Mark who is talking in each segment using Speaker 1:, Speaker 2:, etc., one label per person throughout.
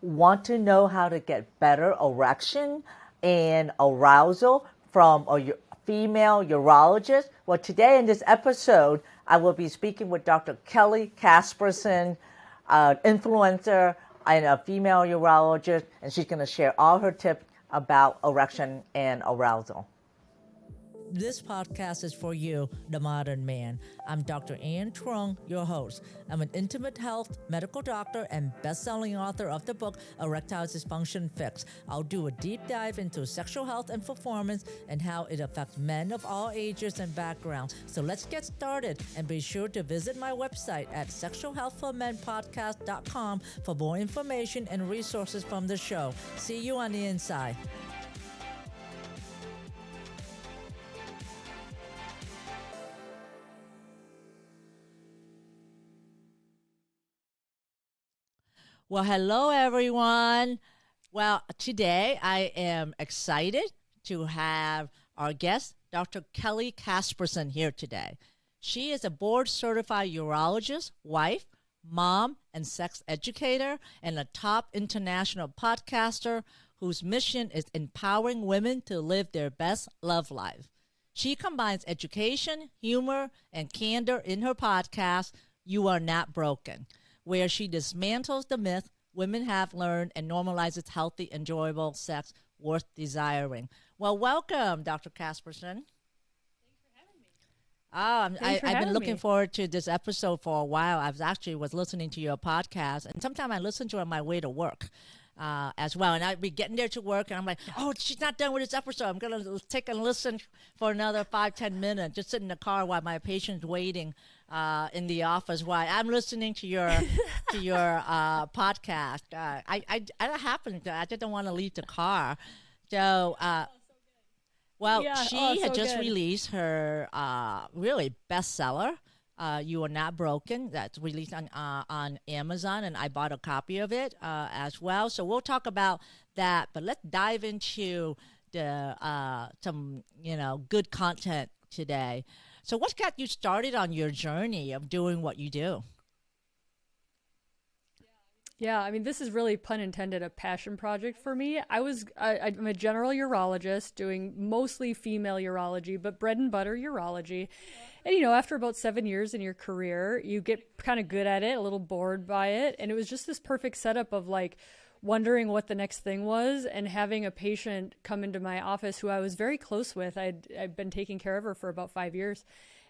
Speaker 1: Want to know how to get better erection and arousal from a female urologist? Well, today in this episode, I will be speaking with Dr. Kelly Casperson, influencer and a female urologist, and she's going to share all her tips about erection and arousal. This podcast is for you, the modern man. I'm Dr. Ann Trung, your host. I'm an intimate health medical doctor and best-selling author of the book Erectile Dysfunction Fix. I'll do a deep dive into sexual health and performance and how it affects men of all ages and backgrounds. So let's get started, and be sure to visit my website at sexualhealthformenpodcast.com for more information and resources from the show. See you on the inside. Well, hello, everyone. Well, today I am excited to have our guest, Dr. Kelly Casperson, here today. She is a board-certified urologist, wife, mom, and sex educator, and a top international podcaster whose mission is empowering women to live their best love life. She combines education, humor, and candor in her podcast, You Are Not Broken, where she dismantles the myth women have learned and normalizes healthy, enjoyable sex worth desiring. Well, welcome, Dr. Casperson. I've been looking forward to this episode for a while. I was listening to your podcast, and sometimes I listen to it on my way to work as well. And I'd be getting there to work, and I'm like, oh, she's not done with this episode. I'm going to take a listen for another 5-10 minutes, just sit in the car while my patient's waiting in the office while I'm listening to your podcast. I just don't want to leave the car. So, she had just released her really bestseller, You Are Not Broken. That's released on Amazon, and I bought a copy of it as well. So we'll talk about that, but let's dive into the some good content today. So what got you started on your journey of doing what you do?
Speaker 2: Yeah, I mean, this is really, pun intended, a passion project for me. I'm a general urologist doing mostly female urology, but bread and butter urology. And, after about 7 years in your career, you get kind of good at it, a little bored by it. And it was just this perfect setup of like wondering what the next thing was, and having a patient come into my office who I was very close with. I'd been taking care of her for about 5 years,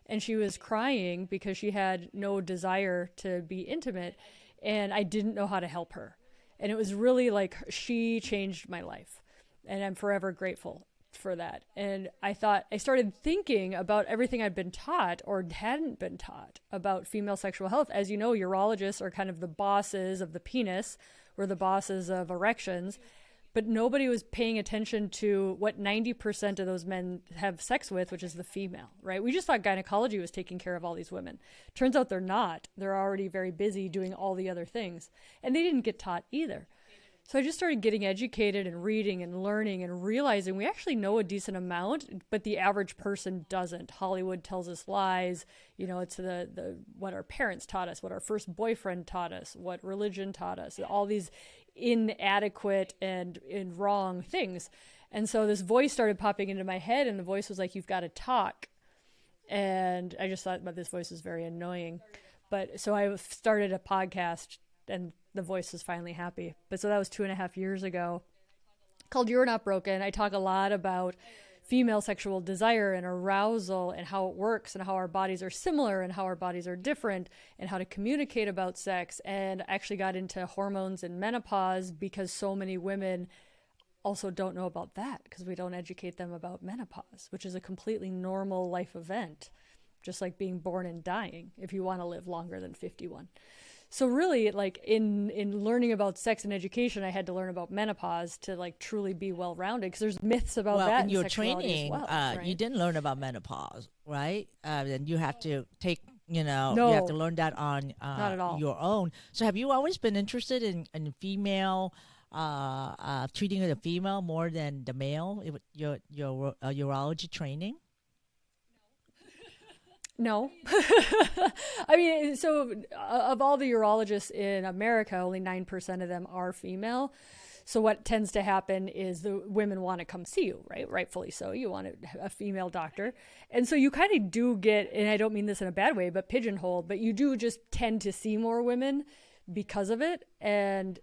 Speaker 2: and she was crying because she had no desire to be intimate, and I didn't know how to help her. And it was really like, she changed my life, and I'm forever grateful for that. And I started thinking about everything I'd been taught or hadn't been taught about female sexual health. As you know, urologists are kind of the bosses of the penis. We're the bosses of erections, but nobody was paying attention to what 90% of those men have sex with, which is the female, right? We just thought gynecology was taking care of all these women. Turns out they're not. They're already very busy doing all the other things, and they didn't get taught either. So I just started getting educated and reading and learning and realizing we actually know a decent amount, but the average person doesn't. Hollywood tells us lies. It's the what our parents taught us, what our first boyfriend taught us, what religion taught us, all these inadequate and wrong things. And so this voice started popping into my head, and the voice was like, you've got to talk. And I just thought, but this voice is very annoying. But so I started a podcast, and the voice was finally happy. But so that was 2.5 years ago, called You're Not Broken. I talk a lot about female sexual desire and arousal and how it works and how our bodies are similar and how our bodies are different and how to communicate about sex. And I actually got into hormones and menopause because so many women also don't know about that, because we don't educate them about menopause, which is a completely normal life event, just like being born and dying if you want to live longer than 51. So really, like in learning about sex and education, I had to learn about menopause to like truly be well-rounded, because there's myths about that
Speaker 1: in your
Speaker 2: sexuality
Speaker 1: training,
Speaker 2: as well, right?
Speaker 1: you didn't learn about menopause, right? And you have to take,
Speaker 2: No,
Speaker 1: you have to learn that on
Speaker 2: not at all.
Speaker 1: your own. So have you always been interested in female, treating the female more than the male, your urology training?
Speaker 2: No. I mean, so of all the urologists in America, only 9% of them are female. So what tends to happen is the women want to come see you, right? Rightfully so. You want a female doctor. And so you kind of do get, and I don't mean this in a bad way, but pigeonholed, but you do just tend to see more women because of it. And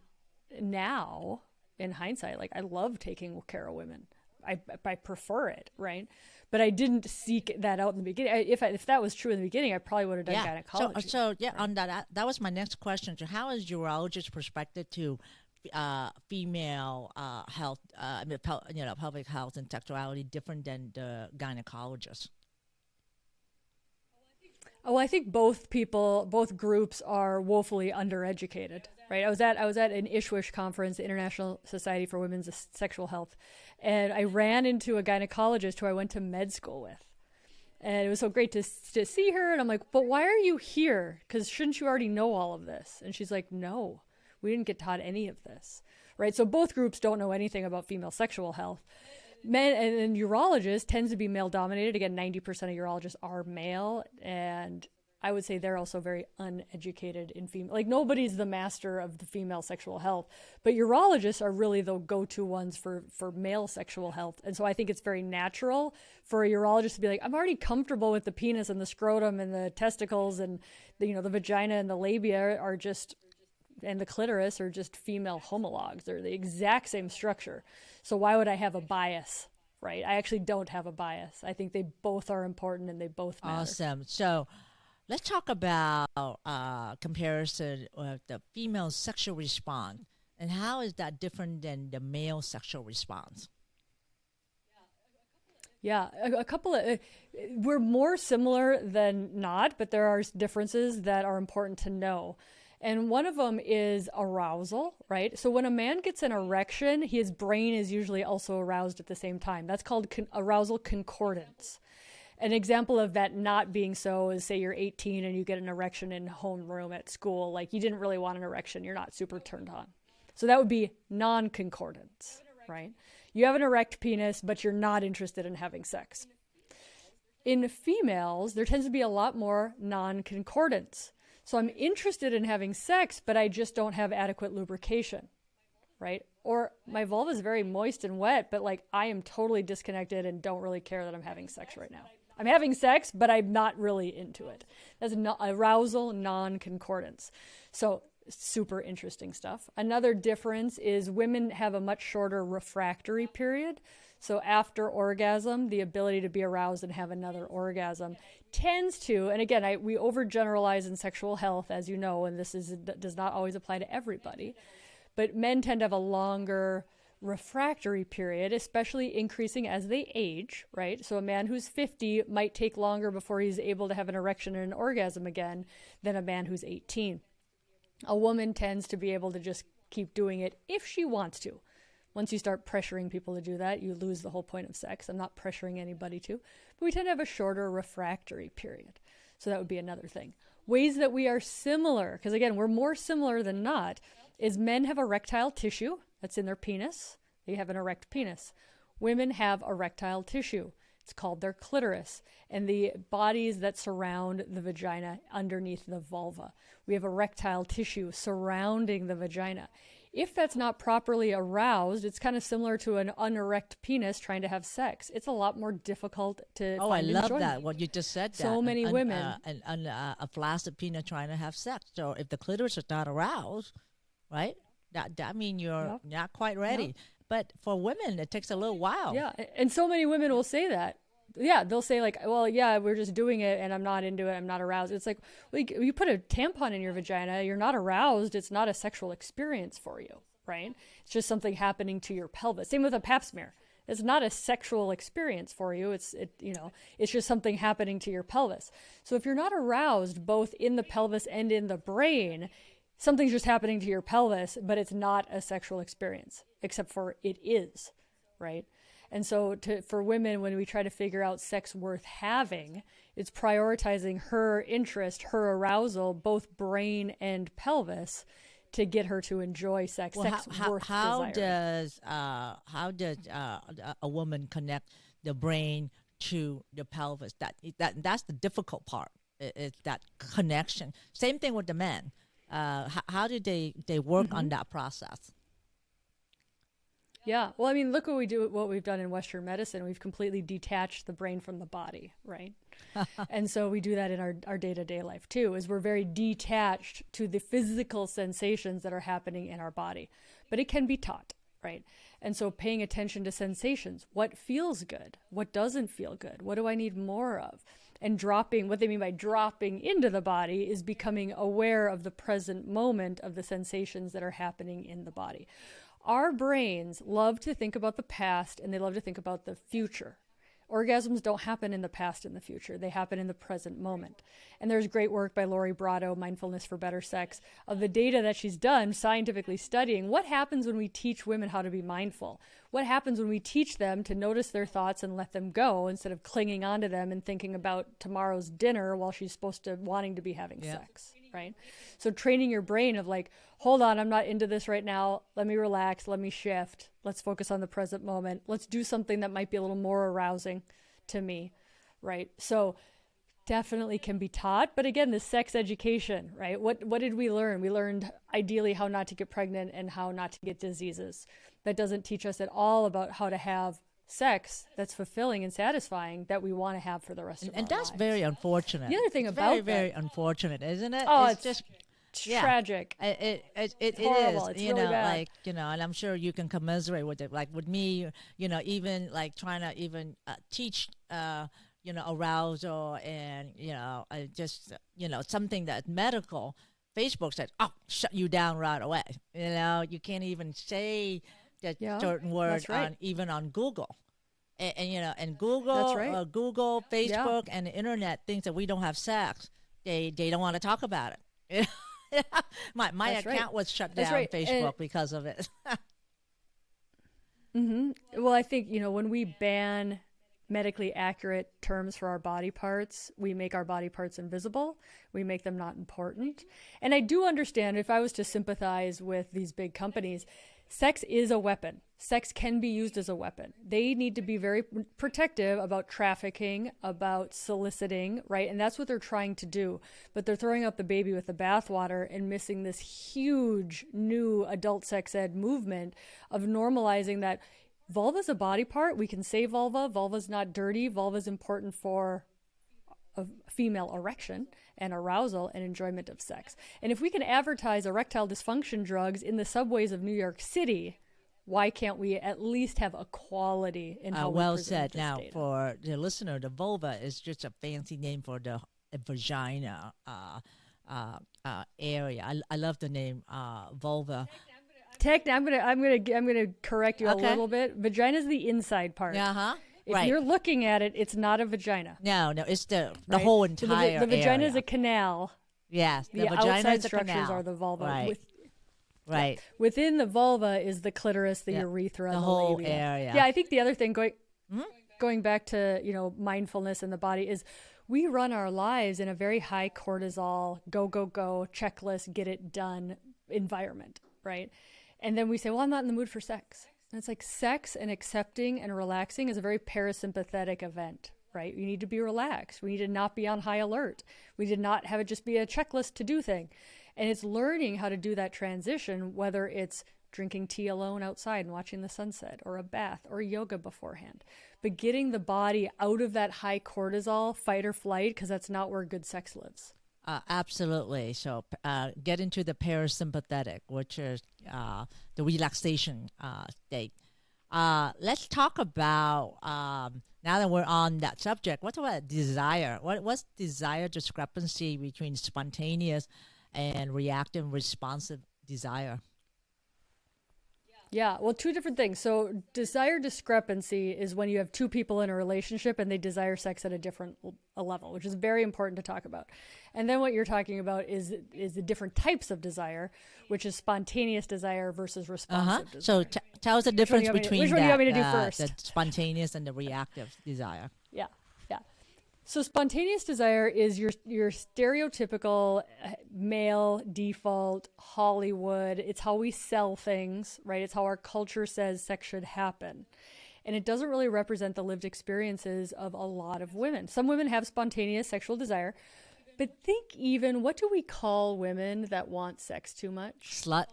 Speaker 2: now, in hindsight, like I love taking care of women. I prefer it, right? But I didn't seek that out in the beginning. If that was true in the beginning, I probably would have done gynecology.
Speaker 3: So yeah, right? On that was my next question. So how is urologist perspective to female health, pelvic health and sexuality different than the gynecologist?
Speaker 2: Oh, I think both groups are woefully undereducated, right? I was at an ISWISH conference, the International Society for Women's Sexual Health, and I ran into a gynecologist who I went to med school with. And it was so great to see her, and I'm like, but why are you here? Because shouldn't you already know all of this? And she's like, no, we didn't get taught any of this, right? So both groups don't know anything about female sexual health. Men and urologists tends to be male dominated. Again, 90% of urologists are male, and I would say they're also very uneducated in female. Like nobody's the master of the female sexual health, but urologists are really the go-to ones for male sexual health. And so I think it's very natural for a urologist to be like, I'm already comfortable with the penis and the scrotum and the testicles and the vagina and the labia are just, and the clitoris are just female homologs. They're the exact same structure. So why would I have a bias, right? I actually don't have a bias. I think they both are important and they both matter.
Speaker 3: Awesome. So let's talk about comparison of the female sexual response and how is that different than the male sexual response?
Speaker 2: Yeah, a couple of, we're more similar than not, but there are differences that are important to know. And one of them is arousal, right? So when a man gets an erection, his brain is usually also aroused at the same time. That's called arousal concordance. An example of that not being so is, say you're 18 and you get an erection in homeroom at school. Like you didn't really want an erection. You're not super turned on. So that would be non-concordance, right? You have an erect penis, but you're not interested in having sex. In females, there tends to be a lot more non-concordance. So I'm interested in having sex, but I just don't have adequate lubrication, right? Or my vulva is very moist and wet, but like I am totally disconnected and don't really care that I'm having sex right now. I'm having sex, but I'm not really into it. That's arousal non-concordance. So super interesting stuff. Another difference is women have a much shorter refractory period. So after orgasm, the ability to be aroused and have another orgasm tends to, and again, we overgeneralize in sexual health, as you know, and does not always apply to everybody, but men tend to have a longer refractory period, especially increasing as they age, right? So a man who's 50 might take longer before he's able to have an erection and an orgasm again than a man who's 18. A woman tends to be able to just keep doing it if she wants to. Once you start pressuring people to do that, you lose the whole point of sex. I'm not pressuring anybody to, but we tend to have a shorter refractory period. So that would be another thing. Ways that we are similar, because again, we're more similar than not, is men have erectile tissue that's in their penis. They have an erect penis. Women have erectile tissue. It's called their clitoris and the bodies that surround the vagina underneath the vulva. We have erectile tissue surrounding the vagina. If that's not properly aroused, it's kind of similar to an unerect penis trying to have sex. It's a lot more difficult to
Speaker 3: Oh, I
Speaker 2: find
Speaker 3: love
Speaker 2: enjoyment.
Speaker 3: that, what you just said.
Speaker 2: So many women.
Speaker 3: A flaccid penis trying to have sex. So if the clitoris is not aroused, right, that means you're not quite ready.
Speaker 2: Yep.
Speaker 3: But for women, it takes a little while.
Speaker 2: Yeah, and so many women will say that. Yeah, they'll say like, well, yeah, we're just doing it and I'm not into it. I'm not aroused. It's like, well, you put a tampon in your vagina. You're not aroused. It's not a sexual experience for you, right? It's just something happening to your pelvis. Same with a pap smear. It's not a sexual experience for you. It's just something happening to your pelvis. So if you're not aroused both in the pelvis and in the brain, something's just happening to your pelvis, but it's not a sexual experience, except for it is, right? And so for women, when we try to figure out sex worth having, it's prioritizing her interest, her arousal, both brain and pelvis, to get her to enjoy sex.
Speaker 3: Well,
Speaker 2: Sex
Speaker 3: how,
Speaker 2: worth
Speaker 3: how
Speaker 2: desiring.
Speaker 3: does a woman connect the brain to the pelvis. That's the difficult part. It's that connection. Same thing with the men. How do they work on that process?
Speaker 2: Yeah. Well, I mean, look what we've done in Western medicine. We've completely detached the brain from the body, right? And so we do that in our day-to-day life too, is we're very detached to the physical sensations that are happening in our body. But it can be taught, right? And so paying attention to sensations, what feels good, what doesn't feel good, what do I need more of? And what they mean by dropping into the body is becoming aware of the present moment of the sensations that are happening in the body. Our brains love to think about the past and they love to think about the future. Orgasms don't happen in the past and the future. They happen in the present moment. And there's great work by Lori Brotto, Mindfulness for Better Sex, of the data that she's done scientifically studying what happens when we teach women how to be mindful. What happens when we teach them to notice their thoughts and let them go instead of clinging onto them and thinking about tomorrow's dinner while she's wanting to be having sex, right? So training your brain of like, hold on, I'm not into this right now. Let me relax. Let me shift. Let's focus on the present moment. Let's do something that might be a little more arousing to me, right? So definitely can be taught. But again, the sex education, right? What did we learn? We learned ideally how not to get pregnant and how not to get diseases. That doesn't teach us at all about how to have sex that's fulfilling and satisfying that we want to have for the rest of our lives.
Speaker 3: And that's very unfortunate.
Speaker 2: The other thing
Speaker 3: it's
Speaker 2: about
Speaker 3: very unfortunate, isn't it?
Speaker 2: Oh,
Speaker 3: it's just
Speaker 2: tragic.
Speaker 3: It
Speaker 2: horrible.
Speaker 3: is,
Speaker 2: it's
Speaker 3: you
Speaker 2: really
Speaker 3: know,
Speaker 2: bad.
Speaker 3: like, you know, and I'm sure you can commiserate with it. Like with me, you know, even like trying to even teach, you know, arousal and, you know, just, you know, something that's medical. Facebook says, oh, shut you down right away. You know, you can't even say that certain words even on Google. And you know, and Google, Google, Facebook, and the internet thinks that we don't have sex. They don't want to talk about it. my account was shut down on Facebook because of it.
Speaker 2: Well, I think, you know, when we ban medically accurate terms for our body parts, we make our body parts invisible. We make them not important. And I do understand, if I was to sympathize with these big companies, sex is a weapon. Sex can be used as a weapon. They need to be very protective about trafficking, about soliciting, right? And that's what they're trying to do. But they're throwing out the baby with the bathwater and missing this huge new adult sex ed movement of normalizing that vulva's a body part. We can say vulva. Vulva's not dirty. Vulva's important for a female erection and arousal and enjoyment of sex. And if we can advertise erectile dysfunction drugs in the subways of New York City, why can't we at least have equality in how we present
Speaker 3: said.
Speaker 2: this
Speaker 3: Now,
Speaker 2: data?
Speaker 3: for the listener, the vulva is just a fancy name for the vagina area. I love the name vulva.
Speaker 2: I'm gonna correct you a little bit. Vagina is the inside part. If you're looking at it, it's not a vagina.
Speaker 3: No, it's the whole entire
Speaker 2: the vagina
Speaker 3: area.
Speaker 2: is a canal.
Speaker 3: Yes,
Speaker 2: The
Speaker 3: vagina
Speaker 2: outside
Speaker 3: is a
Speaker 2: structures
Speaker 3: canal.
Speaker 2: are the vulva.
Speaker 3: Right.
Speaker 2: Within the vulva is the clitoris, the urethra,
Speaker 3: the
Speaker 2: the
Speaker 3: whole
Speaker 2: labia.
Speaker 3: area.
Speaker 2: Yeah, I think the other thing going back to, you know, mindfulness in the body is we run our lives in a very high cortisol, go, checklist, get it done environment, right? And then we say, well, I'm not in the mood for sex. And it's like sex and accepting and relaxing is a very parasympathetic event, right? You need to be relaxed. We need to not be on high alert. We did not have it just be a checklist to do thing. And it's learning how to do that transition, whether it's drinking tea alone outside and watching the sunset, or a bath, or yoga beforehand. But getting the body out of that high cortisol, fight or flight, because that's not where good sex lives.
Speaker 3: Absolutely. So get into the parasympathetic, which is the relaxation state. Let's talk about, now that we're on that subject, what about desire? What's desire discrepancy between spontaneous and reactive responsive desire?
Speaker 2: Yeah, well, two different things. So desire discrepancy is when you have two people in a relationship and they desire sex at a different level, which is very important to talk about. And then what you're talking about is the different types of desire, which is spontaneous desire versus responsive desire.
Speaker 3: So tell us the difference between
Speaker 2: which one do you want me to do first?
Speaker 3: The spontaneous and the reactive desire.
Speaker 2: Yeah. So spontaneous desire is your stereotypical male default Hollywood. It's how we sell things, right? It's how our culture says sex should happen. And it doesn't really represent the lived experiences of a lot of women. Some women have spontaneous sexual desire, but think even, what do we call women that want sex too much?
Speaker 3: Slut,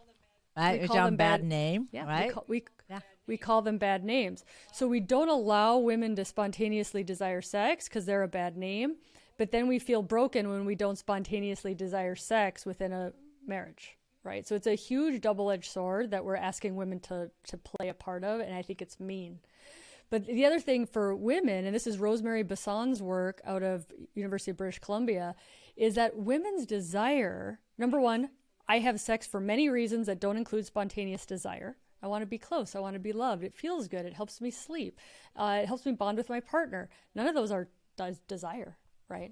Speaker 3: right?
Speaker 2: We
Speaker 3: It's
Speaker 2: call
Speaker 3: a
Speaker 2: them
Speaker 3: bad name,
Speaker 2: Yeah,
Speaker 3: right?
Speaker 2: we call them bad names. So we don't allow women to spontaneously desire sex because they're a bad name, but then we feel broken when we don't spontaneously desire sex within a marriage, right? So it's a huge double-edged sword that we're asking women to play a part of, and I think it's mean. But the other thing for women, and this is Rosemary Basson's work out of University of British Columbia, is that women's desire, number one, I have sex for many reasons that don't include spontaneous desire. I want to be close. I want to be loved. It feels good. It helps me sleep. It helps me bond with my partner. None of those are desire, right?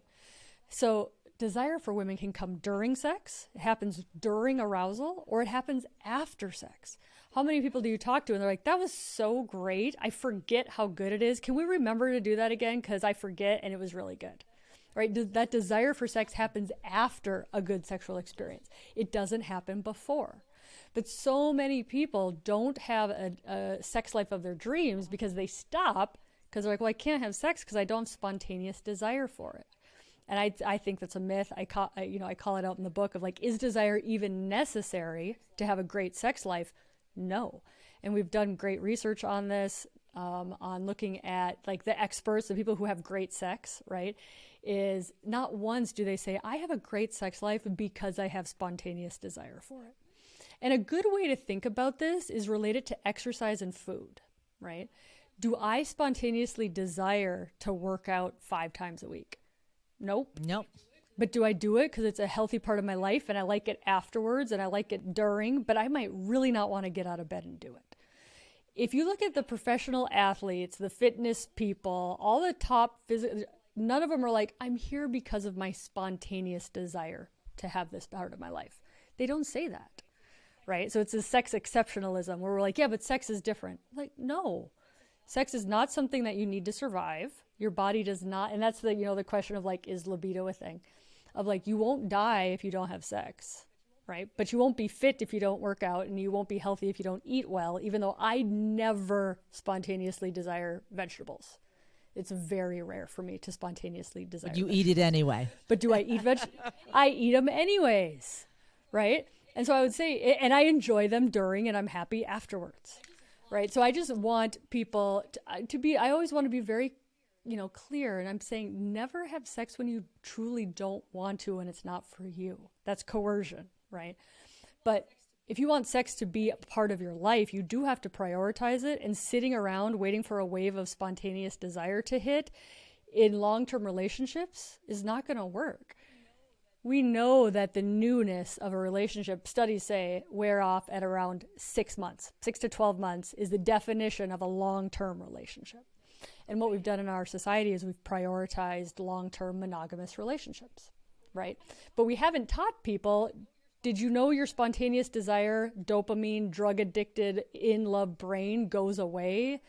Speaker 2: So desire for women can come during sex. It happens during arousal, or it happens after sex. How many people do you talk to and they're like, that was so great. I forget how good it is. Can we remember to do that again? Because I forget and it was really good. Right? That desire for sex happens after a good sexual experience. It doesn't happen before. But so many people don't have a sex life of their dreams because they stop because they're like, well, I can't have sex because I don't have spontaneous desire for it. And I think that's a myth. I call it out in the book of like, is desire even necessary to have a great sex life? No. And we've done great research on this, on looking at like the experts, the people who have great sex, right? Is not once do they say, I have a great sex life because I have spontaneous desire for it. And a good way to think about this is related to exercise and food, right? Do I spontaneously desire to work out 5 times a week? Nope. But do I do it because it's a healthy part of my life and I like it afterwards and I like it during, but I might really not want to get out of bed and do it. If you look at the professional athletes, the fitness people, all the top physical, none of them are like, I'm here because of my spontaneous desire to have this part of my life. They don't say that, right? So it's a sex exceptionalism where we're like, yeah, but sex is different. Like, no, sex is not something that you need to survive. Your body does not, and that's the question of like, is libido a thing? Of like, you won't die if you don't have sex, right? But you won't be fit if you don't work out, and you won't be healthy if you don't eat well, even though I never spontaneously desire vegetables. It's very rare for me to spontaneously desire
Speaker 3: But you
Speaker 2: vegetables.
Speaker 3: eat it anyway.
Speaker 2: But do I eat vegetables? I eat them anyways, right? And so I would say, and I enjoy them during, and I'm happy afterwards, right? So I just want people to be, I always want to be very clear. And I'm saying never have sex when you truly don't want to and it's not for you. That's coercion, right? But if you want sex to be a part of your life, you do have to prioritize it. And sitting around waiting for a wave of spontaneous desire to hit in long-term relationships is not going to work. We know that the newness of a relationship, studies say, wear off at around 6 months. 6 to 12 months is the definition of a long-term relationship. And what we've done in our society is we've prioritized long-term monogamous relationships, right? But we haven't taught people, did you know your spontaneous desire, dopamine, drug-addicted, in-love brain goes away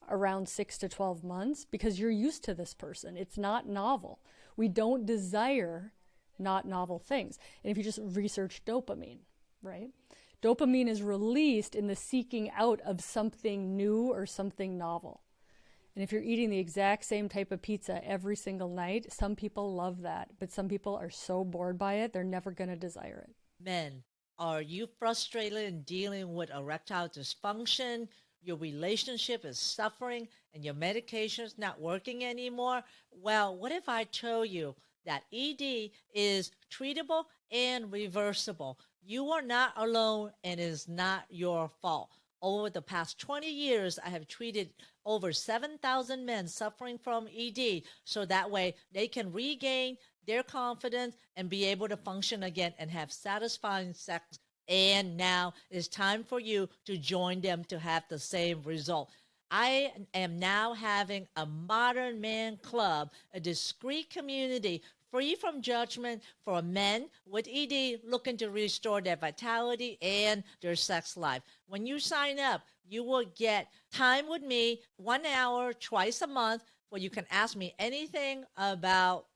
Speaker 2: around 6 to 12 months because you're used to this person. It's not novel. We don't desire not novel things. And if you just research dopamine, right? Dopamine is released in the seeking out of something new or something novel. And if you're eating the exact same type of pizza every single night, some people love that, but some people are so bored by it, they're never going to desire it.
Speaker 3: Men, are you frustrated in dealing with erectile dysfunction? Your relationship is suffering and your medication is not working anymore? Well, what if I told you that ED is treatable and reversible? You are not alone and it is not your fault. Over the past 20 years, I have treated over 7,000 men suffering from ED, so that way they can regain their confidence and be able to function again and have satisfying sex. And now it's time for you to join them to have the same result. I am now having a modern man club, a discreet community free from judgment for men with ED looking to restore their vitality and their sex life. When you sign up, you will get time with me, 1 hour, twice a month, where you can ask me anything about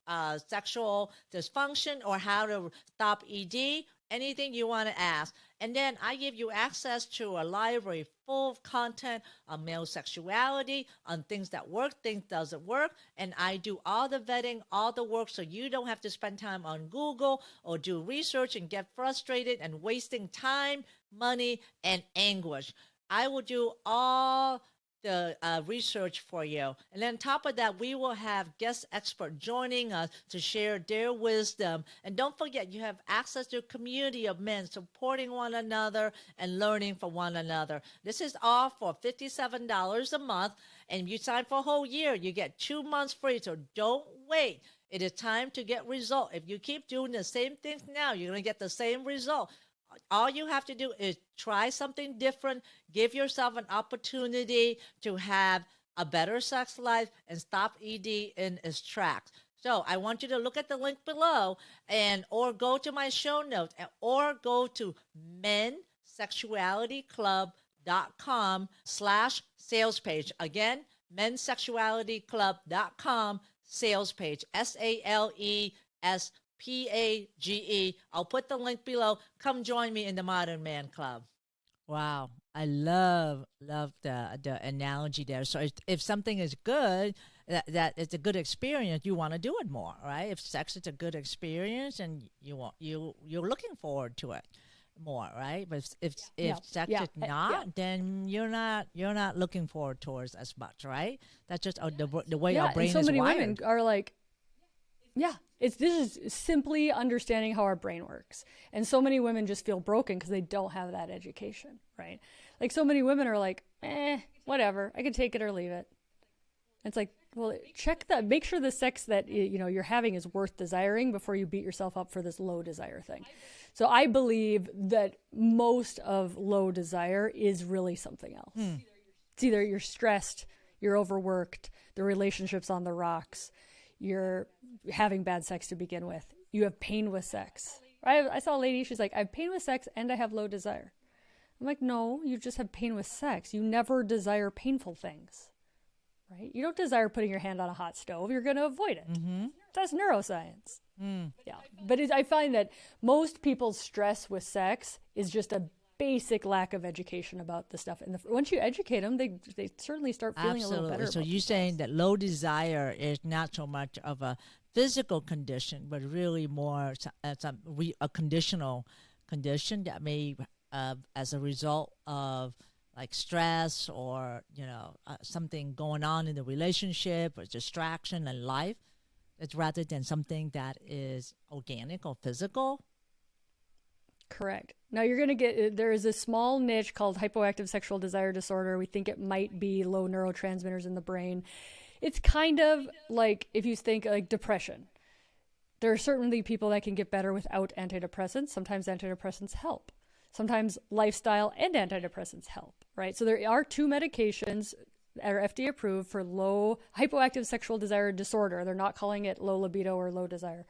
Speaker 3: sexual dysfunction or how to stop ED. anything you want to ask. And then I give you access to a library full of content on male sexuality, on things that work, things doesn't work. And I do all the vetting, all the work, so you don't have to spend time on Google or do research and get frustrated and wasting time, money, and anguish. I will do all the research for you. And then on top of that, we will have guest experts joining us to share their wisdom. And don't forget, you have access to a community of men supporting one another and learning from one another. This is all for $57 a month. And if you sign for a whole year, you get 2 months free. So don't wait. It is time to get result. If you keep doing the same things now, you're going to get the same result. All you have to do is try something different, give yourself an opportunity to have a better sex life and stop ED in its tracks. So I want you to look at the link below or go to my show notes or go to mensexualityclub.com/sales page. Again, mensexualityclub.com sales page, SALESPAGE. I'll put the link below. Come join me in the Modern Man Club. Wow. I love the analogy there. So if something is good, that it's a good experience, you want to do it more, right? If sex is a good experience and you're looking forward to it more, right? But if sex is not, then you're not looking forward towards as much, right? That's just the way our brain is wired.
Speaker 2: So many women are like, this is simply understanding how our brain works. And so many women just feel broken because they don't have that education, right? Like so many women are like, whatever, I can take it or leave it. It's like, well, make sure the sex that you're having is worth desiring before you beat yourself up for this low desire thing. So I believe that most of low desire is really something else. It's either you're stressed, you're overworked, the relationship's on the rocks, you're having bad sex to begin with, you have pain with sex. I saw a lady, she's like, I have pain with sex and I have low desire. I'm like, no, you just have pain with sex. You never desire painful things, right? You don't desire putting your hand on a hot stove. You're going to avoid it. Mm-hmm. That's neuroscience. Yeah. But I find that most people's stress with sex is just a basic lack of education about the stuff. And once you educate them, they certainly start feeling a little better.
Speaker 3: So you're saying that low desire is not so much of a physical condition, but really more a conditional condition that may, as a result of like stress or something going on in the relationship or distraction in life, it's rather than something that is organic or physical.
Speaker 2: Correct. Now you're going to there is a small niche called hypoactive sexual desire disorder. We think it might be low neurotransmitters in the brain. It's kind of like if you think like depression. There are certainly people that can get better without antidepressants. Sometimes antidepressants help. Sometimes lifestyle and antidepressants help, right? So there are 2 medications that are FDA approved for low hypoactive sexual desire disorder. They're not calling it low libido or low desire.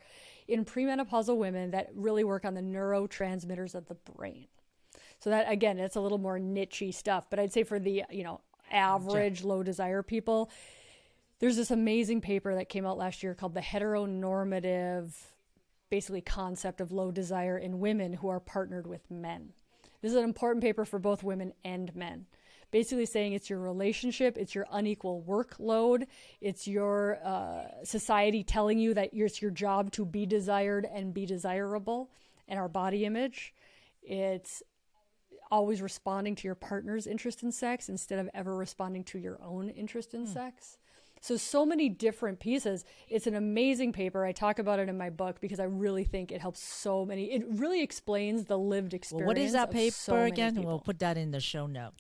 Speaker 2: In premenopausal women that really work on the neurotransmitters of the brain. So that, again, it's a little more niche-y stuff. But I'd say for the, average low desire people, there's this amazing paper that came out last year called the heteronormative, basically concept of low desire in women who are partnered with men. This is an important paper for both women and men. Basically saying it's your relationship, it's your unequal workload, it's your society telling you that it's your job to be desired and be desirable, and our body image. It's always responding to your partner's interest in sex instead of ever responding to your own interest in sex. So many different pieces. It's an amazing paper. I talk about it in my book because I really think it helps so many. It really explains the lived experience.
Speaker 3: What is that paper
Speaker 2: so
Speaker 3: again? We'll put that in the show note.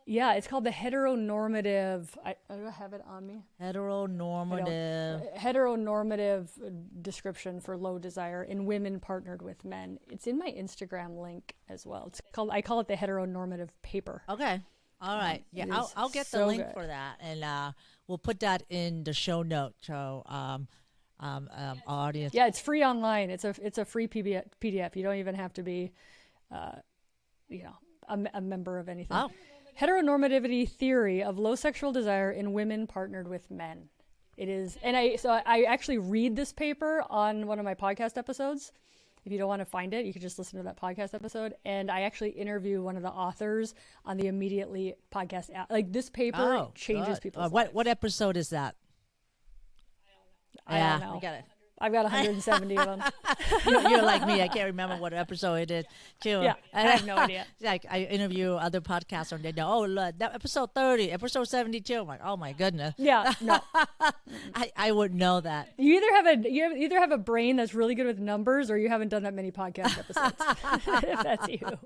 Speaker 2: Yeah, it's called the heteronormative. I don't have it on me.
Speaker 3: Heteronormative
Speaker 2: description for low desire in women partnered with men. It's in my Instagram link as well. I call it the heteronormative paper.
Speaker 3: Okay. All right. Yeah, I'll get the link for that, and we'll put that in the show note. So, audience.
Speaker 2: Yeah, it's free online. It's a free PDF. You don't even have to be, a member of anything.
Speaker 3: Oh.
Speaker 2: Heteronormativity theory of low sexual desire in women partnered with men. It is, and I actually read this paper on one of my podcast episodes. If you don't want to find it, you can just listen to that podcast episode. And I actually interview one of the authors on the Immediately podcast app. Like, this paper changes people's lives.
Speaker 3: What episode is that?
Speaker 2: I don't know.
Speaker 3: I got it.
Speaker 2: I've got 170 of them.
Speaker 3: You're like me. I can't remember what episode it is, too.
Speaker 2: Yeah, I have no idea.
Speaker 3: Like, I interview other podcasts and they know, oh, look, that episode 30, episode 72. I'm like, oh, my goodness.
Speaker 2: Yeah, no.
Speaker 3: I would know that.
Speaker 2: You either have a brain that's really good with numbers, or you haven't done that many podcast episodes. If that's you.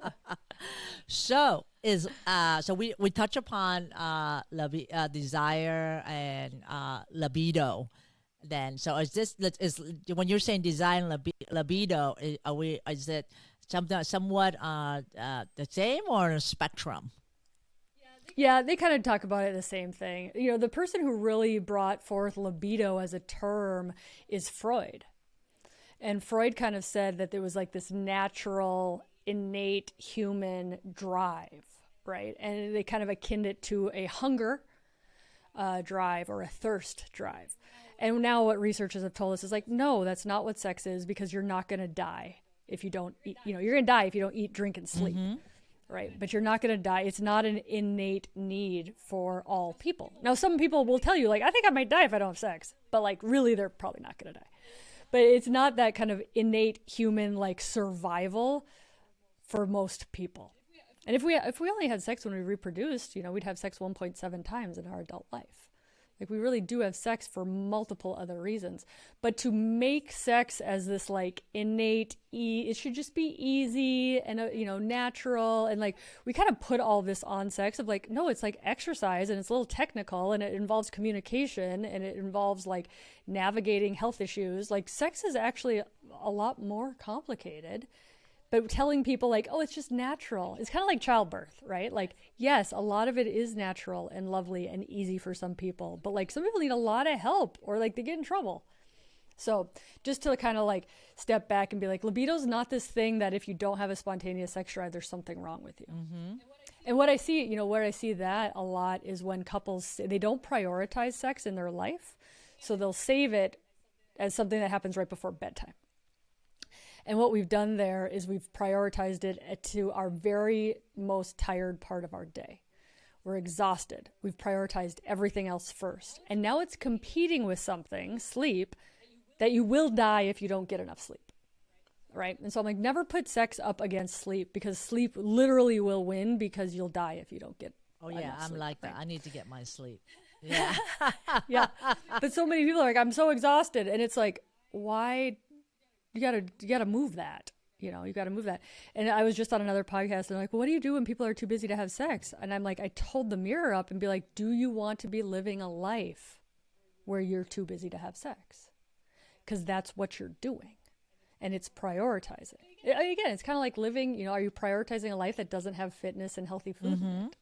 Speaker 3: So we touch upon desire and libido. Then, so is when you're saying desire and libido? Is it somewhat the same or a spectrum?
Speaker 2: Yeah, they kind of talk about it the same thing. You know, the person who really brought forth libido as a term is Freud. And Freud kind of said that there was like this natural, innate human drive, right? And they kind of akin it to a hunger drive or a thirst drive. And now what researchers have told us is like, no, that's not what sex is, because you're not going to die if you don't eat. You know, you're going to die if you don't eat, drink, and sleep, right? But you're not going to die. It's not an innate need for all people. Now, some people will tell you, like, I think I might die if I don't have sex. But, like, really, they're probably not going to die. But it's not that kind of innate human, like, survival for most people. And if we only had sex when we reproduced, you know, we'd have sex 1.7 times in our adult life. Like, we really do have sex for multiple other reasons. But to make sex as this, like, innate, it should just be easy and, you know, natural. And, like, we kind of put all this on sex of, like, no, it's like exercise, and it's a little technical, and it involves communication, and it involves, like, navigating health issues. Like, sex is actually a lot more complicated. But telling people, like, oh, it's just natural. It's kind of like childbirth, right? Like, yes, a lot of it is natural and lovely and easy for some people. But, like, some people need a lot of help, or, like, they get in trouble. So just to kind of, like, step back and be like, libido's not this thing that if you don't have a spontaneous sex drive, there's something wrong with you. And what I see, you know, where I see that a lot is when couples, they don't prioritize sex in their life. So they'll save it as something that happens right before bedtime. And what we've done there is we've prioritized it to our very most tired part of our day. We're exhausted. We've prioritized everything else first. And now it's competing with something, sleep, that you will die if you don't get enough sleep. Right? And so I'm like, never put sex up against sleep, because sleep literally will win, because you'll die if you don't get enough
Speaker 3: I'm
Speaker 2: sleep,
Speaker 3: like
Speaker 2: right?
Speaker 3: that. I need to get my sleep. Yeah.
Speaker 2: Yeah. But so many people are like, I'm so exhausted. And it's like, why? You gotta move that, you know, you gotta move that. And I was just on another podcast, and they're like, well, what do you do when people are too busy to have sex? And I'm like, I told the mirror up and be like, do you want to be living a life where you're too busy to have sex? Because that's what you're doing. And it's prioritizing. Again, it's kind of like living, you know, are you prioritizing a life that doesn't have fitness and healthy food in it?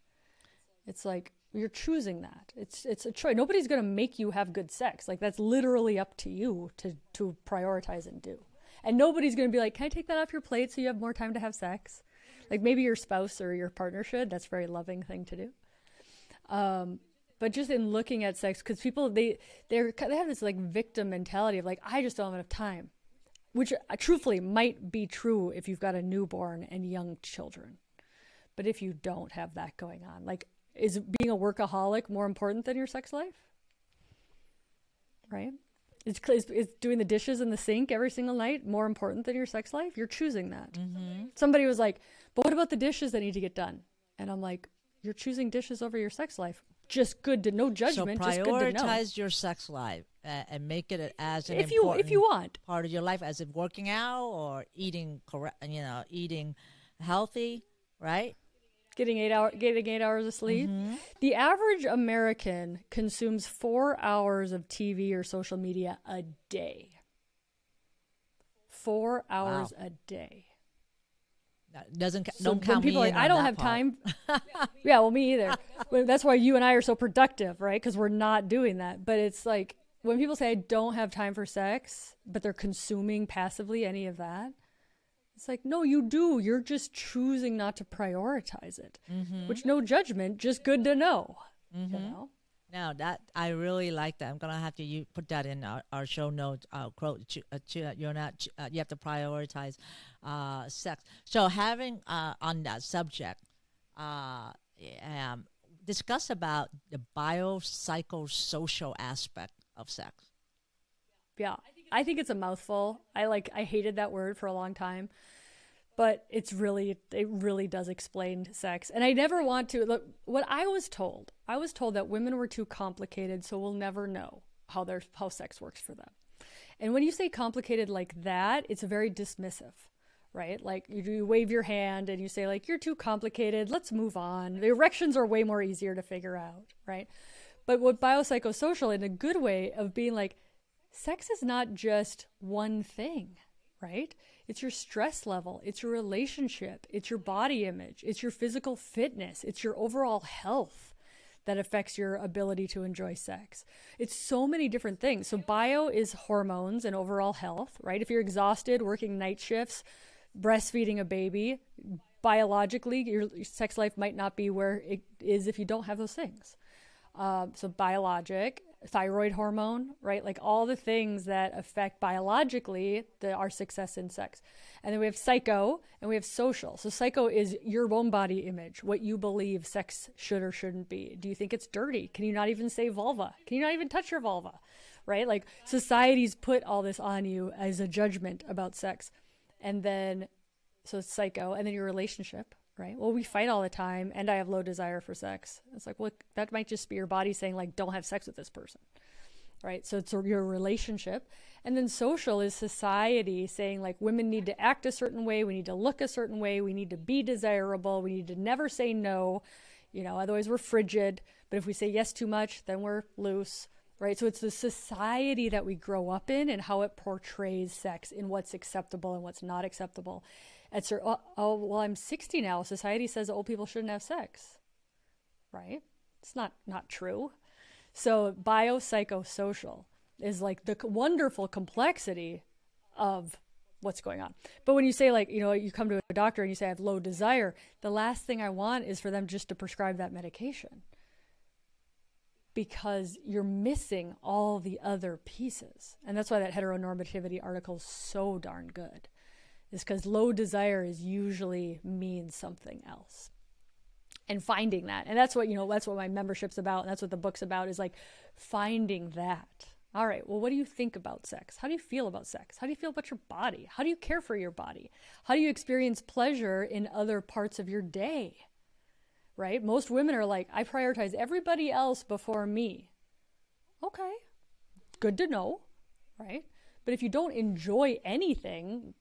Speaker 2: It's like, you're choosing that. It's a choice. Nobody's going to make you have good sex. Like, that's literally up to you to prioritize and do. And nobody's going to be like, can I take that off your plate so you have more time to have sex? Like, maybe your spouse or your partner should. That's a very loving thing to do. But just in looking at sex, because people, they have this, like, victim mentality of, like, I just don't have enough time. Which, truthfully, might be true if you've got a newborn and young children. But if you don't have that going on, like, is being a workaholic more important than your sex life? Right? Is doing the dishes in the sink every single night more important than your sex life? You're choosing that. Somebody was like, but what about the dishes that need to get done? And I'm like, you're choosing dishes over your sex life. Just good to no judgment.
Speaker 3: So
Speaker 2: just good to know.
Speaker 3: prioritize your sex life and make it as an
Speaker 2: if
Speaker 3: important
Speaker 2: you want
Speaker 3: part of your life, as if working out or eating correct, you know, eating healthy, right?
Speaker 2: Getting 8 hours of sleep. The average American consumes 4 hours of TV or social media a day. 4 hours a day.
Speaker 3: That doesn't
Speaker 2: So
Speaker 3: don't count
Speaker 2: when people
Speaker 3: me
Speaker 2: are
Speaker 3: in
Speaker 2: like, I
Speaker 3: on
Speaker 2: don't
Speaker 3: that
Speaker 2: have
Speaker 3: part.
Speaker 2: time. Yeah, well, me either. Well, that's why you and I are so productive, right? Because we're not doing that. But it's like, when people say I don't have time for sex, but they're consuming passively any of that, it's like, no, you do. You're just choosing not to prioritize it. Which, no judgment, just good to know. You know?
Speaker 3: Now that I really like that. I'm gonna have to put that in our show notes. Quote: "You're not. You have to prioritize sex." So having on that subject, uh, um, discuss about the biopsychosocial aspect of sex.
Speaker 2: Yeah. I think it's a mouthful. I hated that word for a long time, but it really does explain sex. And I never want to look what I was told that women were too complicated, so we'll never know how sex works for them. And when you say complicated like that, it's very dismissive, right? Like you wave your hand and you say like, you're too complicated, let's move on. The erections are way more easier to figure out, right? But what biopsychosocial, in a good way of being like, sex is not just one thing, right? It's your stress level, it's your relationship, it's your body image, it's your physical fitness, it's your overall health that affects your ability to enjoy sex. It's so many different things. So bio is hormones and overall health, right? If you're exhausted, working night shifts, breastfeeding a baby, biologically, your sex life might not be where it is if you don't have those things. So biologic, thyroid hormone, right? Like all the things that affect biologically our success in sex. And then we have psycho and we have social. So psycho is your own body image, what you believe sex should or shouldn't be. Do you think it's dirty? Can you not even say vulva? Can you not even touch your vulva? Right? Like society's put all this on you as a judgment about sex. And then, so it's psycho, and then your relationship. Right. Well, we fight all the time and I have low desire for sex. It's like, well, that might just be your body saying like, don't have sex with this person. Right. So it's your relationship. And then social is society saying like women need to act a certain way. We need to look a certain way. We need to be desirable. We need to never say no. Otherwise we're frigid. But if we say yes too much, then we're loose. Right. So it's the society that we grow up in and how it portrays sex in what's acceptable and what's not acceptable. Well, I'm 60 now. Society says old people shouldn't have sex, right? It's not true. So biopsychosocial is like the wonderful complexity of what's going on. But when you say like, you come to a doctor and you say I have low desire, the last thing I want is for them just to prescribe that medication because you're missing all the other pieces. And that's why that heteronormativity article is so darn good. Is because low desire usually means something else. And finding that. And that's what, that's what my membership's about. And that's what the book's about, is like finding that. All right, well, what do you think about sex? How do you feel about sex? How do you feel about your body? How do you care for your body? How do you experience pleasure in other parts of your day? Right? Most women are like, I prioritize everybody else before me. Okay, good to know, right? But if you don't enjoy anything,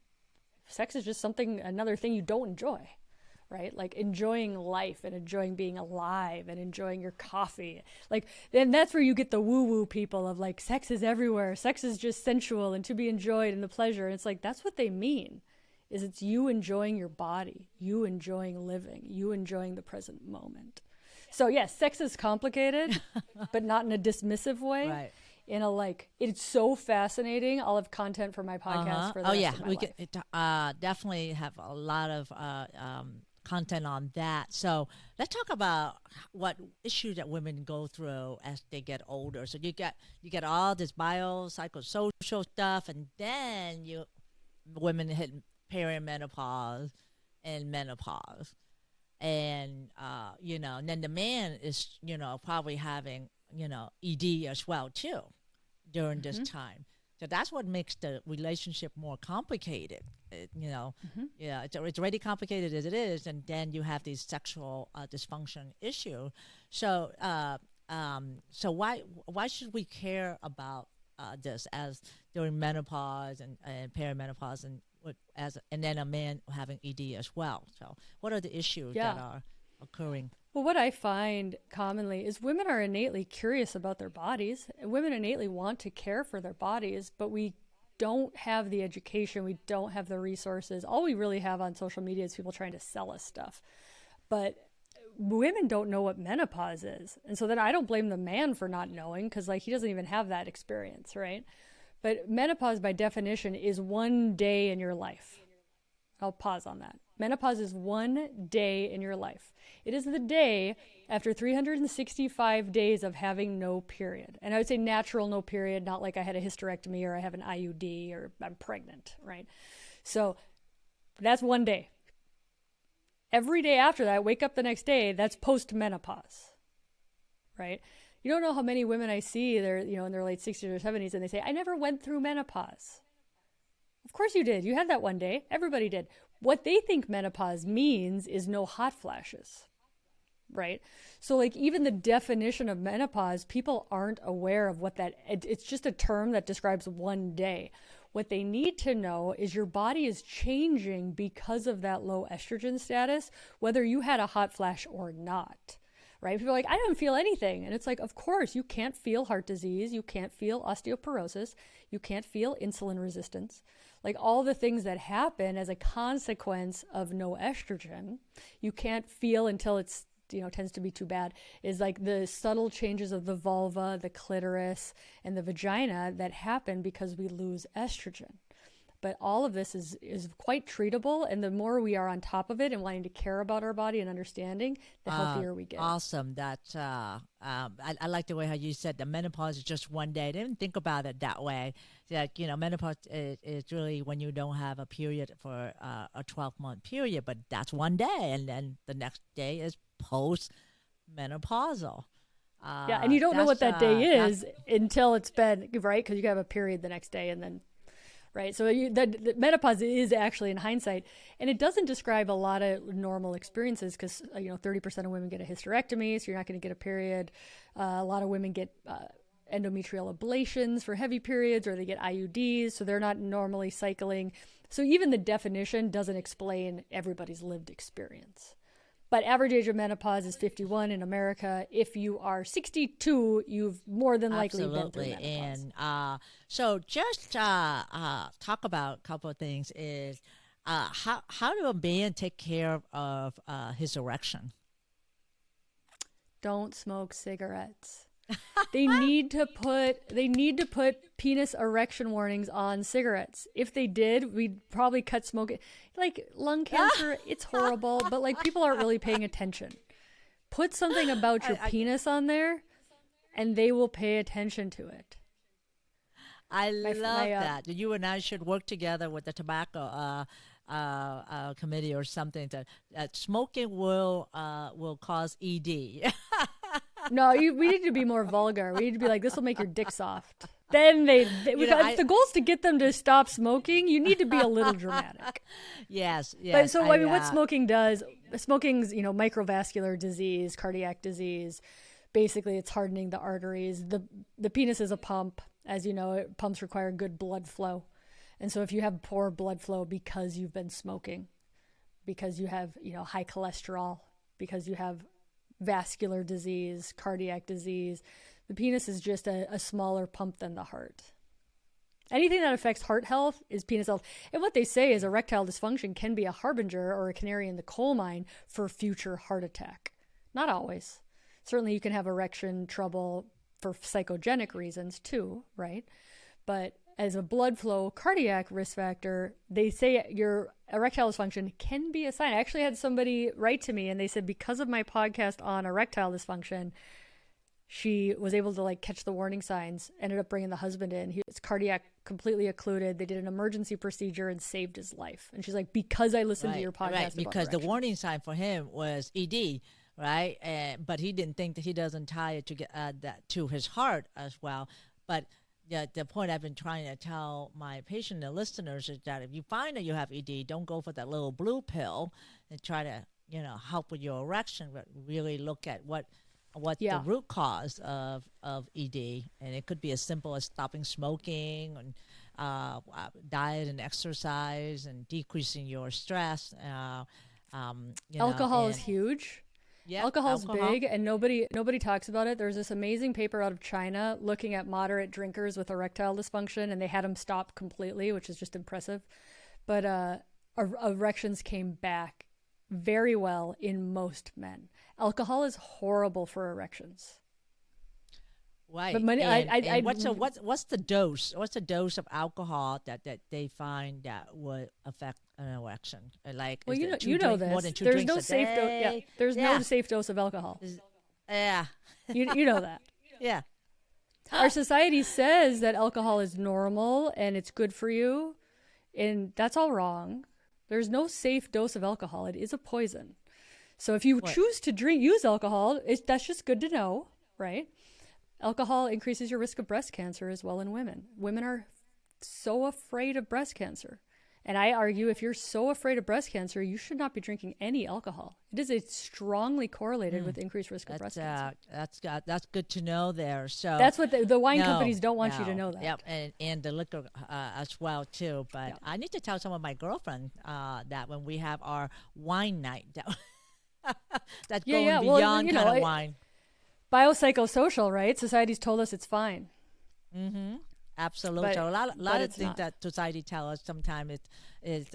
Speaker 2: sex is just another thing you don't enjoy, right? Like enjoying life and enjoying being alive and enjoying your coffee. Then that's where you get the woo-woo people of like, sex is everywhere. Sex is just sensual and to be enjoyed and the pleasure. And it's like, that's what they mean, is it's you enjoying your body, you enjoying living, you enjoying the present moment. So yes, sex is complicated, but not in a dismissive way.
Speaker 3: Right.
Speaker 2: It's so fascinating. I'll have content for my podcast for the rest of my life.
Speaker 3: We definitely have a lot of content on that. So let's talk about what issues that women go through as they get older. So you get all this biopsychosocial stuff, and then women hit perimenopause and menopause, and and then the man is probably having ED as well too during this time. So that's what makes the relationship more complicated. Yeah, it's already complicated as it is, and then you have these sexual dysfunction issue. So, so why should we care about this as during menopause and perimenopause and then a man having ED as well? So, what are the issues that are occurring?
Speaker 2: Well, what I find commonly is women are innately curious about their bodies. Women innately want to care for their bodies, but we don't have the education. We don't have the resources. All we really have on social media is people trying to sell us stuff. But women don't know what menopause is. And so then I don't blame the man for not knowing, because he doesn't even have that experience, right? But menopause by definition is one day in your life. I'll pause on that. Menopause is one day in your life. It is the day after 365 days of having no period. And I would say natural no period, not like I had a hysterectomy or I have an IUD or I'm pregnant, right? So that's one day. Every day after that, wake up the next day, that's post-menopause, right? You don't know how many women I see, they're, in their late 60s or 70s, and they say, I never went through menopause. Of course you did. You had that one day. Everybody did. What they think menopause means is no hot flashes, right? So like even the definition of menopause, people aren't aware of what it's just a term that describes one day. What they need to know is your body is changing because of that low estrogen status, whether you had a hot flash or not, right? People are like, I don't feel anything. And it's like, of course, you can't feel heart disease. You can't feel osteoporosis. You can't feel insulin resistance. Like all the things that happen as a consequence of no estrogen, you can't feel until it's, tends to be too bad, is like the subtle changes of the vulva, the clitoris, and the vagina that happen because we lose estrogen. But all of this is quite treatable, and the more we are on top of it and wanting to care about our body and understanding, the healthier we get.
Speaker 3: Awesome. That's I like the way how you said the menopause is just one day. I didn't think about it that way. Like, menopause is really when you don't have a period for a 12-month period, but that's one day, and then the next day is post-menopausal.
Speaker 2: Yeah, and you don't know what that day is until it's been, right? Because you have a period the next day, and then right? So the menopause is actually in hindsight, and it doesn't describe a lot of normal experiences because 30% of women get a hysterectomy, so you're not going to get a period. A lot of women get endometrial ablations for heavy periods, or they get IUDs, so they're not normally cycling. So even the definition doesn't explain everybody's lived experience. But average age of menopause is 51 in America. If you are 62, you've more than likely been through menopause.
Speaker 3: And so just talk about a couple of things is how do a man take care of his erection?
Speaker 2: Don't smoke cigarettes. They need to put penis erection warnings on cigarettes. If they did, we'd probably cut smoking. Like lung cancer, it's horrible, but like people aren't really paying attention. Put something about your penis on there, and they will pay attention to it.
Speaker 3: I love that. You and I should work together with the tobacco committee or something. That smoking will cause ED.
Speaker 2: No, we need to be more vulgar. We need to be like, this will make your dick soft. Then if the goal is to get them to stop smoking, you need to be a little dramatic.
Speaker 3: Yes.
Speaker 2: But so I mean, what smoking does? Smoking's microvascular disease, cardiac disease. Basically, it's hardening the arteries. The penis is a pump, as you know. Pumps require good blood flow, and so if you have poor blood flow because you've been smoking, because you have high cholesterol, because you have vascular disease, cardiac disease, the penis is just a smaller pump than the heart. Anything that affects heart health is penis health. And what they say is erectile dysfunction can be a harbinger or a canary in the coal mine for future heart attack. Not always. Certainly you can have erection trouble for psychogenic reasons too, right? But as a blood flow cardiac risk factor, they say your erectile dysfunction can be a sign. I actually had somebody write to me and they said, because of my podcast on erectile dysfunction, she was able to catch the warning signs, ended up bringing the husband in. His cardiac completely occluded. They did an emergency procedure and saved his life. And she's like, because I listened to your podcast.
Speaker 3: Right, because the warning sign for him was ED, right? But he didn't think that he doesn't tie it to get that to his heart as well. But the point I've been trying to tell my patient and listeners is that if you find that you have ED, don't go for that little blue pill and try to help with your erection, but really look at what the root cause of ED, and it could be as simple as stopping smoking and diet and exercise and decreasing your stress.
Speaker 2: Alcohol is huge. Yeah, alcohol's big, and nobody talks about it. There's this amazing paper out of China looking at moderate drinkers with erectile dysfunction, and they had them stop completely, which is just impressive. But erections came back very well in most men. Alcohol is horrible for erections.
Speaker 3: Right.
Speaker 2: But money,
Speaker 3: And what's the dose? What's the dose of alcohol that they find that would affect an erection? Like,
Speaker 2: well,
Speaker 3: is
Speaker 2: you
Speaker 3: it
Speaker 2: know,
Speaker 3: two
Speaker 2: you know
Speaker 3: drink, more
Speaker 2: this.
Speaker 3: than two
Speaker 2: There's
Speaker 3: drinks
Speaker 2: no
Speaker 3: a
Speaker 2: safe dose. Yeah,
Speaker 3: day?
Speaker 2: there's
Speaker 3: Yeah.
Speaker 2: no safe dose of alcohol.
Speaker 3: Yeah.
Speaker 2: You know that.
Speaker 3: Yeah.
Speaker 2: Our society says that alcohol is normal and it's good for you, and that's all wrong. There's no safe dose of alcohol. It is a poison. So if you choose to use alcohol, that's just good to know, right? Alcohol increases your risk of breast cancer as well in women. Women are so afraid of breast cancer. And I argue if you're so afraid of breast cancer, you should not be drinking any alcohol. It is strongly correlated with increased risk of breast cancer.
Speaker 3: That's good to know there. So
Speaker 2: that's what the wine companies don't want you to know that.
Speaker 3: Yep, and the liquor as well too. But I need to tell some of my girlfriend that when we have our wine night, that's going beyond kind of wine.
Speaker 2: Biopsychosocial, right? Society's told us it's fine.
Speaker 3: Mm-hmm. Absolutely. So a lot of things that society tells us sometimes is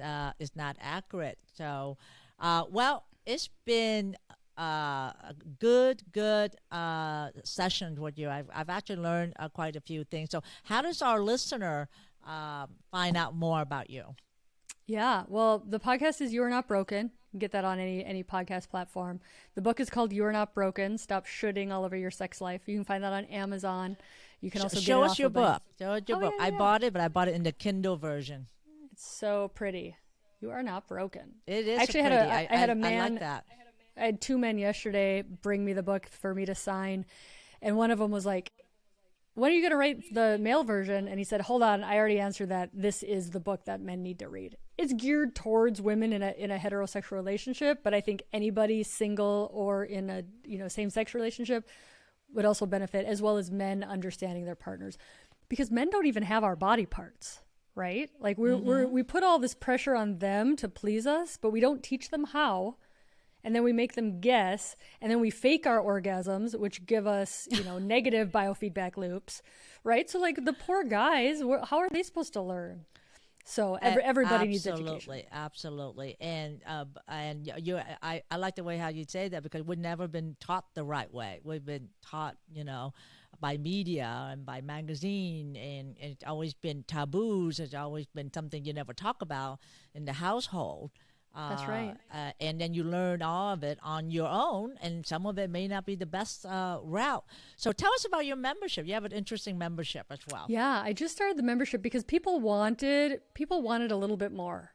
Speaker 3: not accurate. So, well, it's been a good session with you. I've actually learned quite a few things. So, how does our listener find out more about you?
Speaker 2: Yeah, well, the podcast is You Are Not Broken. You can get that on any podcast platform. The book is called You Are Not Broken. Stop shooting all over your sex life. You can find that on Amazon. You can also
Speaker 3: show us your book. Show us your book.
Speaker 2: Yeah.
Speaker 3: I bought it, but I bought it in the Kindle version.
Speaker 2: It's so pretty. You Are Not Broken.
Speaker 3: It is
Speaker 2: actually
Speaker 3: pretty.
Speaker 2: I had a man.
Speaker 3: I like that.
Speaker 2: I had 2 men yesterday bring me the book for me to sign, and one of them was like, "When are you going to write the male version?" And he said, "Hold on, I already answered that. This is the book that men need to read." It's geared towards women in a heterosexual relationship, but I think anybody single or in a same-sex relationship would also benefit, as well as men understanding their partners, because men don't even have our body parts, right? Like we put all this pressure on them to please us, but we don't teach them how. And then we make them guess, and then we fake our orgasms, which give us, negative biofeedback loops, right? So like the poor guys, how are they supposed to learn? So everybody needs education.
Speaker 3: Absolutely. And I like the way how you say that, because we've never been taught the right way. We've been taught, by media and by magazine, and it's always been taboos. It's always been something you never talk about in the household.
Speaker 2: That's right.
Speaker 3: And then you learn all of it on your own, and some of it may not be the best route. So tell us about your membership. You have an interesting membership as well.
Speaker 2: Yeah, I just started the membership because people wanted a little bit more,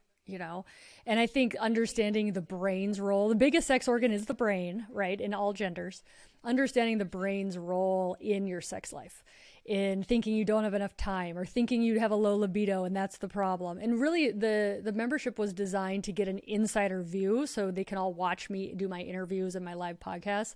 Speaker 2: And I think understanding the brain's role, the biggest sex organ is the brain, right, in all genders. Understanding the brain's role in your sex life, in thinking you don't have enough time or thinking you have a low libido and that's the problem. And really the membership was designed to get an insider view so they can all watch me do my interviews and my live podcasts,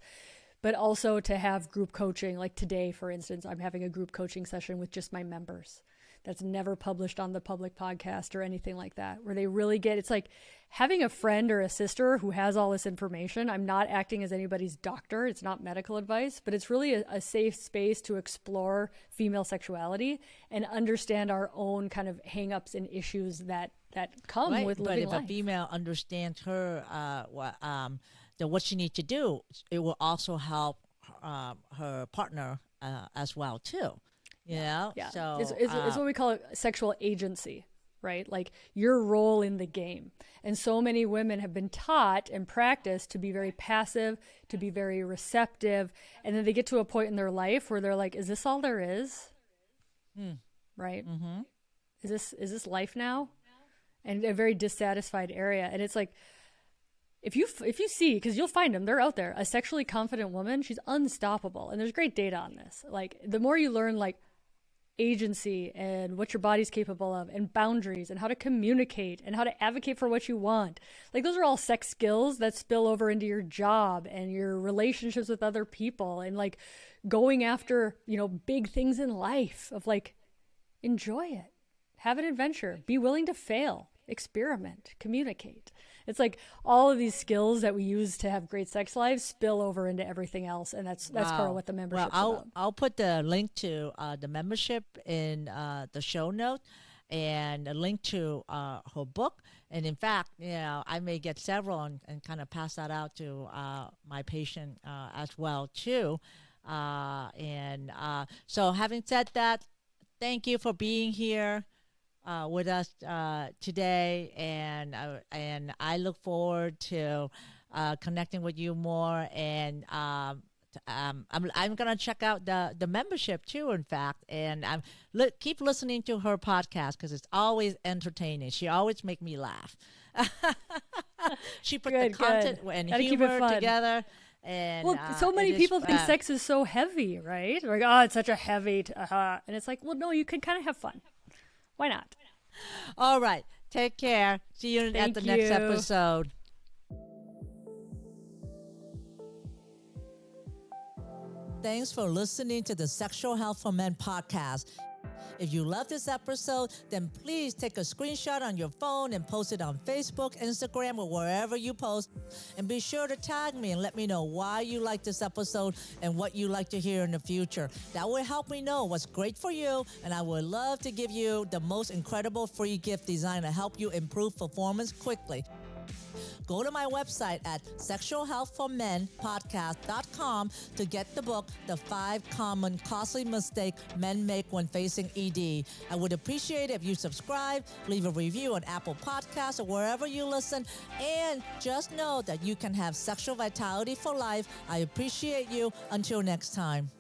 Speaker 2: but also to have group coaching. Like today, for instance, I'm having a group coaching session with just my members. That's never published on the public podcast or anything like that, where they really it's like having a friend or a sister who has all this information. I'm not acting as anybody's doctor. It's not medical advice, but it's really a safe space to explore female sexuality and understand our own kind of hangups and issues that come with living life.
Speaker 3: But if a female understands what she needs to do, it will also help her partner as well too. Yeah. So
Speaker 2: it's what we call sexual agency, right? Like your role in the game. And so many women have been taught and practiced to be very passive, to be very receptive, and then they get to a point in their life where they're like, "Is this all there is?" Right? Mm-hmm. Is this life now? And a very dissatisfied area. And it's like, if you see, because you'll find them, they're out there. A sexually confident woman, she's unstoppable, and there's great data on this. Like the more you learn, like agency and what your body's capable of, and boundaries, and how to communicate, and how to advocate for what you want, like those are all sex skills that spill over into your job and your relationships with other people, and like going after big things in life. Of like, enjoy it, have an adventure, be willing to fail, experiment, communicate. It's like all of these skills that we use to have great sex lives spill over into everything else, and that's part of what the membership is about.
Speaker 3: I'll put the link to the membership in the show note, and a link to her book. And in fact, I may get several and kind of pass that out to my patient as well too. So having said that, thank you for being here with us today, and I look forward to connecting with you more. And I'm gonna check out the membership too. In fact, and keep listening to her podcast because it's always entertaining. She always make me laugh. She put the content and
Speaker 2: Gotta keep it
Speaker 3: humor
Speaker 2: fun.
Speaker 3: together. And
Speaker 2: Well, so many people think sex is so heavy, right? Like, oh, it's such a heavy, and it's like, well, no, you can kind of have fun. Why not?
Speaker 3: All right. Take care. See you at the next episode. Thanks for listening to the Sexual Health for Men podcast. If you love this episode, then please take a screenshot on your phone and post it on Facebook, Instagram, or wherever you post. And be sure to tag me and let me know why you like this episode and what you like to hear in the future. That will help me know what's great for you, and I would love to give you the most incredible free gift designed to help you improve performance quickly. Go to my website at sexualhealthformenpodcast.com to get the book, The 5 Common Costly Mistakes Men Make When Facing ED. I would appreciate it if you subscribe, leave a review on Apple Podcasts or wherever you listen, and just know that you can have sexual vitality for life. I appreciate you. Until next time.